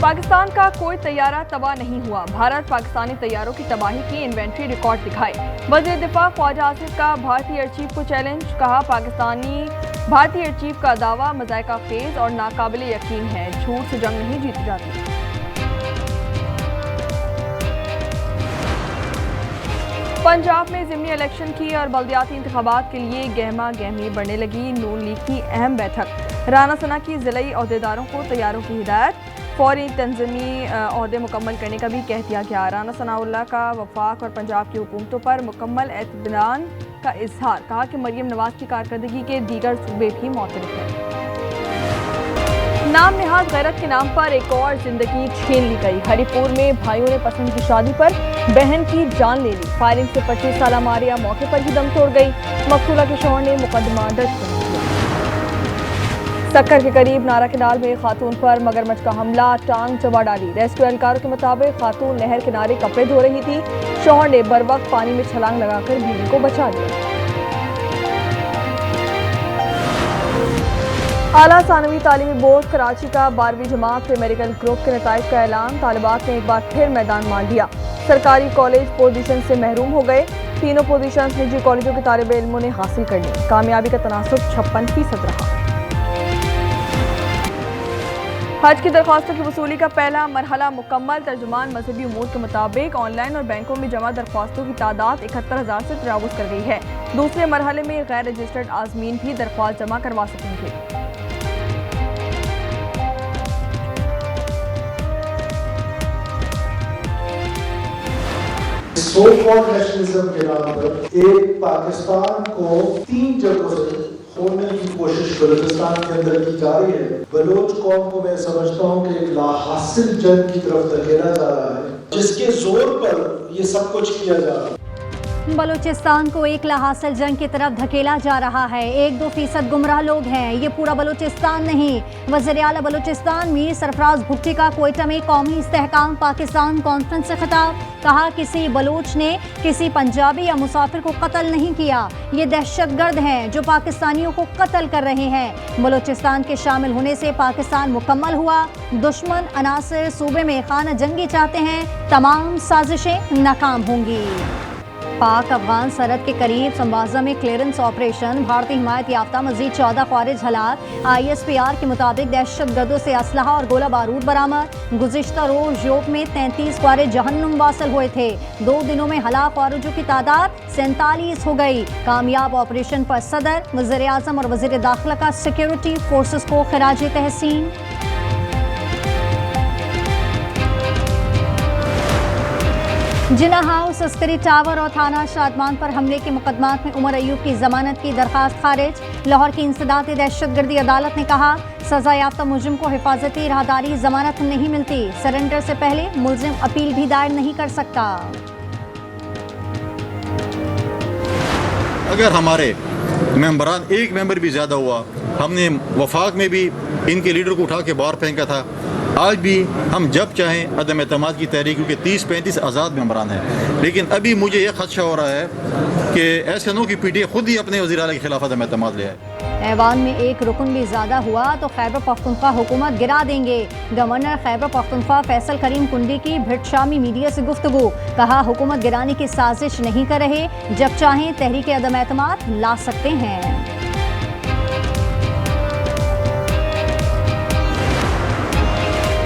पाकिस्तान का कोई तैयारा तबाह नहीं हुआ। भारत पाकिस्तानी तैयारों की तबाही की इन्वेंट्री रिकॉर्ड दिखाए। वज़ीर दिफा ख्वाजा आसिफ का भारतीय एयर चीफ को चैलेंज। कहा, भारतीय एयर चीफ का दावा मज़ायका खेज और नाकाबिले यकीन है। झूठ से जंग नहीं जीती जाती। पंजाब में ज़िमनी इलेक्शन की और बल्दियाती इंतखाबात के लिए गहमा गहमी बढ़ने लगी। नून लीग की अहम बैठक। राना सना की ज़िलाई अहदेदारों को तैयारों की हिदायत। फौरी तंज़ीमी अहदे मुकम्मल करने का भी कह दिया गया। राना सनाउल्लाह का वफाक और पंजाब की हुकूमतों पर मुकम्मल एतमाद का इजहार। कहा कि मरियम नवाज की कारकर्दगी के दीगर सूबे भी मोतरफ हैं। नाम निहाद गैरत के नाम पर एक और जिंदगी छीन ली गई। हरिपुर में भाइयों ने पसंद की शादी पर बहन की जान ले ली। फायरिंग से 25 साला मारिया मौके पर ही दम तोड़ गई। मकतूला के शौहर ने मुकदमा दर्ज कर दिया। सक्कर के करीब नारा किनाल में खातून पर मगरमच्छ का हमला, टांग चबा डाली। रेस्क्यू एहलकारों के मुताबिक खातून नहर किनारे कपड़े धो रही थी। शौहर ने बर वक्त पानी में छलांग लगाकर बीवी को बचा लिया। आला सानवी तालीमी बोर्ड कराची का 12वीं जमात के मेडिकल ग्रुप के नताइज का ऐलान। तालिबात ने एक बार फिर मैदान मार दिया। सरकारी कॉलेज पोजीशन से महरूम हो गए। तीनों पोजीशन निजी कॉलेजों के तालिब इल्मों ने हासिल कर ली। कामयाबी का तनासुब 56% रहा। हज की दरख्वास्तों की वसूली का पहला मरहला मुकम्मल। तर्जुमान मजहबी उमूर के मुताबिक ऑनलाइन और बैंकों में जमा दरख्वास्तों की तादाद 71,000 से तजावुज कर गई है। दूसरे मरहले में गैर रजिस्टर्ड आजमीन भी दरख्वास्त जमा करवा सकेंगे। सो कॉल्ड नेशनलिज्म के नाम पर एक पाकिस्तान को 3 जगहों से खोलने की कोशिश बलूचिस्तान के अंदर की जा रही है। बलोच कौम को मैं समझता हूँ कि एक लाहासिल जंग की तरफ धकेला जा रहा है, जिसके जोर पर ये सब कुछ किया जा रहा है। बलूचिस्तान को एक लाहासिल जंग की तरफ धकेला जा रहा है। 1-2% गुमराह लोग हैं, ये पूरा बलूचिस्तान नहीं। वज़ीर आला बलूचिस्तान मीर सरफराज भुट्टी का क्वेटा में कौमी इस्तेहकाम पाकिस्तान कॉन्फ्रेंस से खिताब। कहा, किसी बलूच ने किसी पंजाबी या मुसाफिर को कत्ल नहीं किया। ये दहशतगर्द हैं जो पाकिस्तानियों को कत्ल कर रहे हैं। बलूचिस्तान के शामिल होने से पाकिस्तान मुकम्मल हुआ। दुश्मन अनासर सूबे में खाना जंगी चाहते हैं। तमाम साजिशें नाकाम होंगी। पाक अफगान सरहद के करीब संबाजा में क्लियरेंस ऑपरेशन। भारतीय हिमायत याफ्ता मजीद 14 ख्वारिज हलाक। ISPR के मुताबिक दहशतगर्दों से असलहा और गोला बारूद बरामद। गुज़िश्ता रोज यूरोप में 33 ख्वारिज जहन्नुम वासल हुए थे। 2 दिनों में हलाक ख्वारिजों की तादाद 47 हो गई। कामयाब ऑपरेशन पर सदर, वज़ीर आज़म और वज़ीर दाखिला का सिक्योरिटी फोर्सेस को खिराज तहसीन। जिना हाउस, अस्करी टावर और थाना शादमान पर हमले के मुकदमात में उमर अयूब की जमानत की दरखास्त खारिज। लाहौर की इंसदादी दहशतगर्दी अदालत ने कहा, सजा याफ्ता मुलजिम को हिफाजती राहदारी जमानत नहीं मिलती। सरेंडर से पहले मुलजिम अपील भी दायर नहीं कर सकता। अगर हमारे मेंबरान एक मेंबर भी ज़्यादा हुआ, हमने वफाक में भी इनके लीडर को उठा के बाहर फेंका था। आज भी हम जब चाहें अदम एतमाद की तहरीक, क्योंकि 30-35 आज़ाद मेंबरान हैं। लेकिन अभी मुझे ये खदशा हो रहा है कि ऐसे नो की PTI खुद ही अपने वज़ीर आला के खिलाफ अदम एतमाद ले आए। ऐवान में एक रुकन भी ज़्यादा हुआ तो खैबर पख्तूनख्वा हुकूमत गिरा देंगे। गवर्नर खैबर पख्तूनख्वा फैसल करीम कुंडी की भिट शामी मीडिया से गुफ्तगू। कहा, हुकूमत गिराने की साजिश नहीं कर रहे, जब चाहें तहरीक अदम एतमाद ला सकते हैं।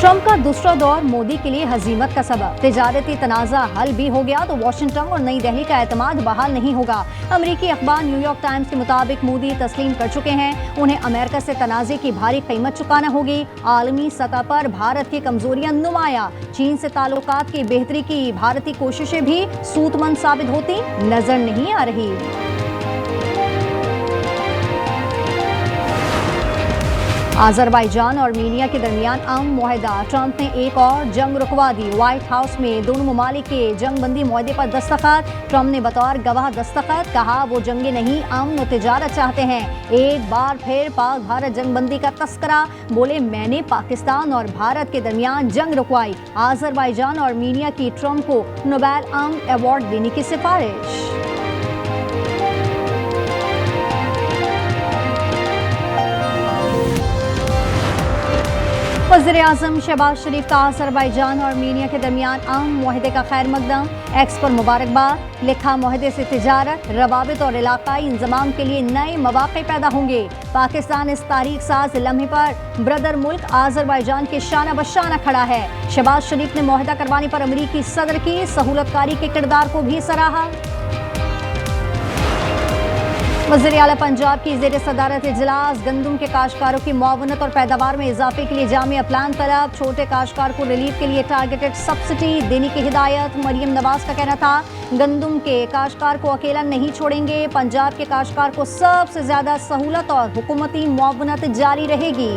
ट्रंप का दूसरा दौर मोदी के लिए हजीमत का सबब। तिजारती तनाज़ा हल भी हो गया तो वाशिंगटन और नई दिल्ली का एतमाद बहाल नहीं होगा। अमरीकी अखबार न्यूयॉर्क टाइम्स के मुताबिक मोदी तस्लीम कर चुके हैं, उन्हें अमेरिका से तनाज़े की भारी कीमत चुकाना होगी। आलमी सतह पर भारत की कमजोरियां नुमाया। चीन से ताल्लुकात की बेहतरी की भारतीय कोशिशें भी सूतमंद साबित होती नजर नहीं आ रही। अज़रबैजान और आर्मीनिया के दरमियान अमन मुआहदा। ट्रंप ने एक और जंग रुकवा दी। व्हाइट हाउस में दोनों ममालिक के जंग बंदी मुआहदे पर दस्तखत। ट्रंप ने बतौर गवाह दस्तखत कहा, वो जंगे नहीं अमन और तिजारत चाहते हैं। एक बार फिर पाक भारत जंग बंदी का तस्करा। बोले, मैंने पाकिस्तान और भारत के दरमियान जंग रुकवाई। अज़रबैजान और आर्मीनिया की ट्रंप को नोबेल अमन अवार्ड देने की सिफारिश। वज़ीर-ए-आज़म शहबाज शरीफ का अज़रबैजान और आर्मीनिया के दरमियान अहम मुआहदे का खैर मकदम, एक्स पर मुबारकबाद। लिखा मुआहदे से तिजारत, रवाबित और इलाकाई इंज़माम के लिए नए मौक़े पैदा होंगे। पाकिस्तान इस तारीख साज लम्हे पर ब्रदर मुल्क अज़रबैजान के शाना बशाना खड़ा है। शहबाज शरीफ ने मुआहदा करवाने पर अमरीकी सदर की सहूलतकारी के किरदार को भी सराहा। वज़ीर-ए-आला पंजाब की ज़ेर सदारत इजलास, गंदम के काश्तकारों की मुआवनत और पैदावार में इजाफे के लिए जामिया प्लान तलब। छोटे काश्तकार को रिलीफ के लिए टारगेटेड सब्सिडी देने की हिदायत। मरियम नवाज का कहना था, गंदम के काश्तकार को अकेला नहीं छोड़ेंगे। पंजाब के काश्तकार को सबसे ज्यादा सहूलत और हुकूमती मुआवनत जारी रहेगी।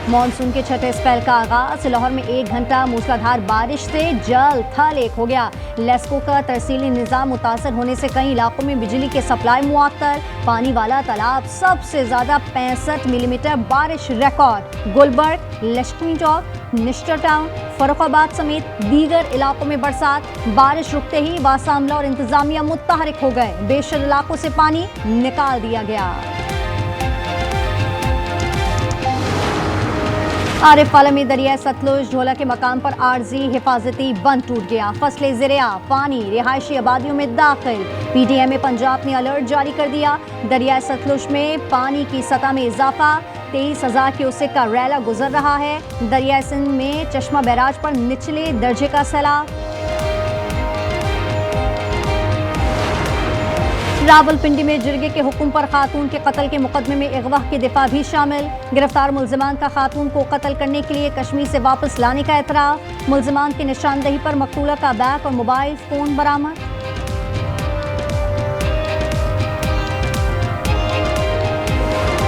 मानसून के छठे स्पेल का आगाज। लाहौर में 1 घंटा मूसलाधार बारिश से जल थल एक हो गया। लेस्को का तरसीली निज़ाम मुतासर होने से कई इलाकों में बिजली के सप्लाई मुअत्तल। पानी वाला तालाब सबसे ज्यादा 65 मिलीमीटर बारिश रिकॉर्ड। गुलबर्ग, लश्करी चौक, निश्टर टाउन, फर्रुखाबाद समेत दीगर इलाकों में बरसात। बारिश रुकते ही वासा अमला और इंतजामिया मुतहरिक हो गए। बेशर इलाकों से पानी निकाल दिया गया। आरिफ आलमी दरिया सतलुज ढोला के मकाम पर आर्जी हिफाजती बंद टूट गया। फसलें ज़रिया पानी रिहायशी आबादियों में दाखिल। PTM पंजाब ने अलर्ट जारी कर दिया। दरिया सतलुज में पानी की सतह में इजाफा। 23,000 क्यूसेक का रैला गुजर रहा है। दरिया सिंध में चश्मा बैराज पर निचले दर्जे का सैलाब। रावलपिंडी में जिरगे के हुक्म पर खातून के कत्ल के मुकदमे में अगवा की दिफा भी शामिल। गिरफ्तार मुल्जिमान का खातून को कत्ल करने के लिए कश्मीर से वापस लाने का एतराफ़। मुल्जिमान की निशानदही पर मकतूला का बैग और मोबाइल फोन बरामद।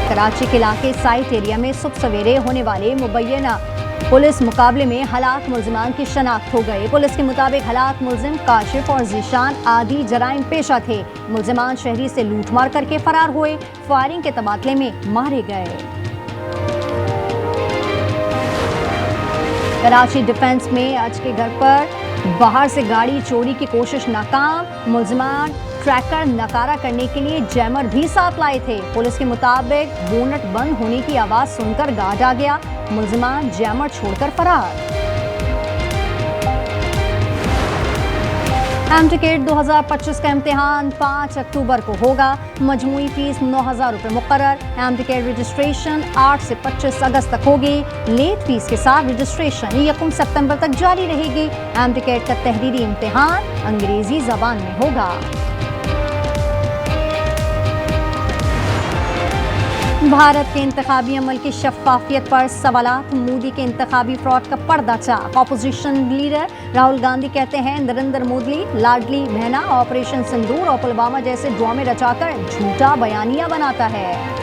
कराची के इलाके साइट एरिया में सुबह सवेरे होने वाले मुबैना पुलिस मुकाबले में हलाक मुल्जिमान की शनाख्त हो गई। पुलिस के मुताबिक हलाक मुल्जिम काशिफ और जीशान आदि जराइम पेशा थे। मुल्जिमान शहरी से लूटमार करके फरार हुए। फायरिंग के तबादले में मारे गए। कराची डिफेंस में आज के घर पर बाहर से गाड़ी चोरी की कोशिश नाकाम। मुल्जिमान ट्रैकर नकारा करने के लिए जैमर भी साथ लाए थे। पुलिस के मुताबिक बोनट बंद होने की आवाज सुनकर गार्ड आ गया। मुल्जिमान जैमर छोड़कर फरार। एमटीकेट 2025 का इम्तिहान 5 अक्टूबर को होगा। मजमूई फीस 9,000 रुपये मुकर्रर। एमटीकेट रजिस्ट्रेशन 8 से 25 अगस्त तक होगी। लेट फीस के साथ रजिस्ट्रेशन 1 सितंबर तक जारी रहेगी। एमटीकेट का तहरीरी इम्तिहान अंग्रेजी जबान में होगा। भारत के इंतखाबी अमल की शफाफियत पर सवालात। मोदी के इंतखाबी फ्रॉड का पर्दा चाक। अपोजिशन लीडर राहुल गांधी कहते हैं, नरेंद्र मोदी लाडली बहना, ऑपरेशन सिंदूर और पुलवामा जैसे ड्रामे रचाकर झूठा बयानिया बनाता है।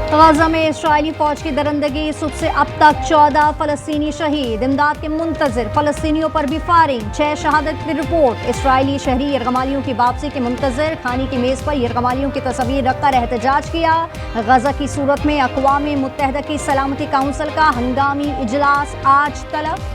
गाजा में इस्राएली फौज की दरंदगी। सुबह से अब तक 14 फलस्तीनी शहीद। इमदाद के मुंतजर फलस्तीनियों पर भी फायरिंग। 6 शहादत की रिपोर्ट। इस्राएली शहरी यरगमालियों की वापसी के मुंतजर। खाने की मेज पर यरगमालियों की तस्वीर रखकर एहतजाज किया। गाजा की सूरत में अक़वाम मुत्तहिदा की सलामती काउंसिल का हंगामी इजलास आज तलब।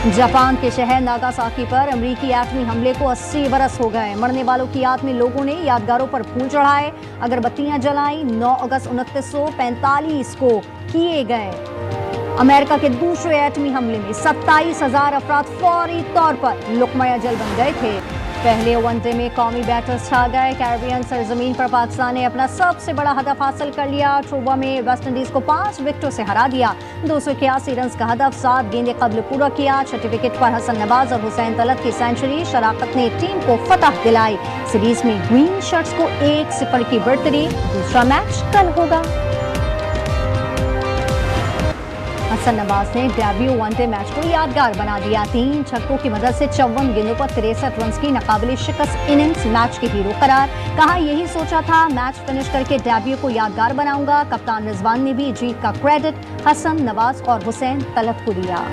जापान के शहर नागासाकी पर अमरीकी एटमी हमले को 80 बरस हो गए। मरने वालों की याद में लोगों ने यादगारों पर फूल चढ़ाए, अगरबत्तियां जलाई। 9 अगस्त 1945 को किए गए अमेरिका के दूसरे एटमी हमले में 27,000 अफराद फौरी तौर पर लुकमा अजल बन गए थे। पहले वनडे में कौमी बैटर्स छा गए। कैरिबियन सरजमीन पर पाकिस्तान ने अपना सबसे बड़ा हदफ हासिल कर लिया। ट्रोबा में वेस्टइंडीज को 5 विकेटों से हरा दिया। 281 रन का हदफ 7 गेंदें कबल पूरा किया। छठे विकेट पर हसन नवाज और हुसैन तलत की सेंचुरी शराकत ने टीम को फतह दिलाई। सीरीज में ग्रीन शर्ट्स को 1-0 की बढ़तरी। दूसरा मैच कल होगा। हसन नवाज ने डेब्यू वनडे मैच को यादगार बना दिया। 3 छक्कों की मदद से 54 गेंदों पर 63 रन की नाकाबिले शिकस्त इनिंग्स। मैच के हीरो करार। कहा, यही सोचा था, मैच फिनिश करके डेब्यू को यादगार बनाऊंगा। कप्तान रिजवान ने भी जीत का क्रेडिट हसन नवाज और हुसैन तलत को दिया।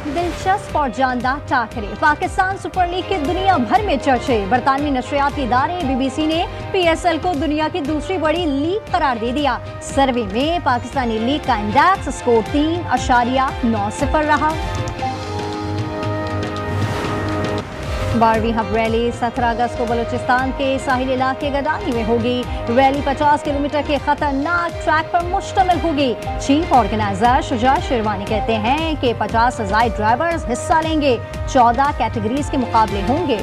दिलचस्प और जानदार टाकरे। पाकिस्तान सुपर लीग के दुनिया भर में चर्चे। बरतानवी नशरियाती इदारे BBC ने PSL को दुनिया की दूसरी बड़ी लीग करार दे दिया। सर्वे में पाकिस्तानी लीग का इंडेक्स स्कोर 3.90 रहा। 12वीं हब रैली 17 अगस्त को बलूचिस्तान के साहिल इलाके गदानी में होगी। रैली 50 किलोमीटर के खतरनाक ट्रैक पर मुश्तमिल होगी। चीफ ऑर्गेनाइजर शुजा शेरवानी कहते हैं कि 50 अजाई ड्राइवर्स हिस्सा लेंगे। 14 कैटेगरीज के मुकाबले होंगे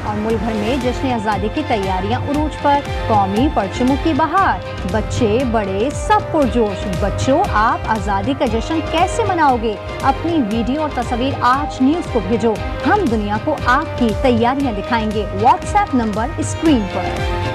और मुल्क भर में जश्न आज़ादी की तैयारियां उरूज पर। कौमी परचमों की बहार, बच्चे बड़े सब पुरजोश। बच्चों, आप आज़ादी का जश्न कैसे मनाओगे? अपनी वीडियो और तस्वीर आज न्यूज़ को भेजो। हम दुनिया को आपकी तैयारियां दिखाएंगे। व्हाट्सएप नंबर स्क्रीन पर।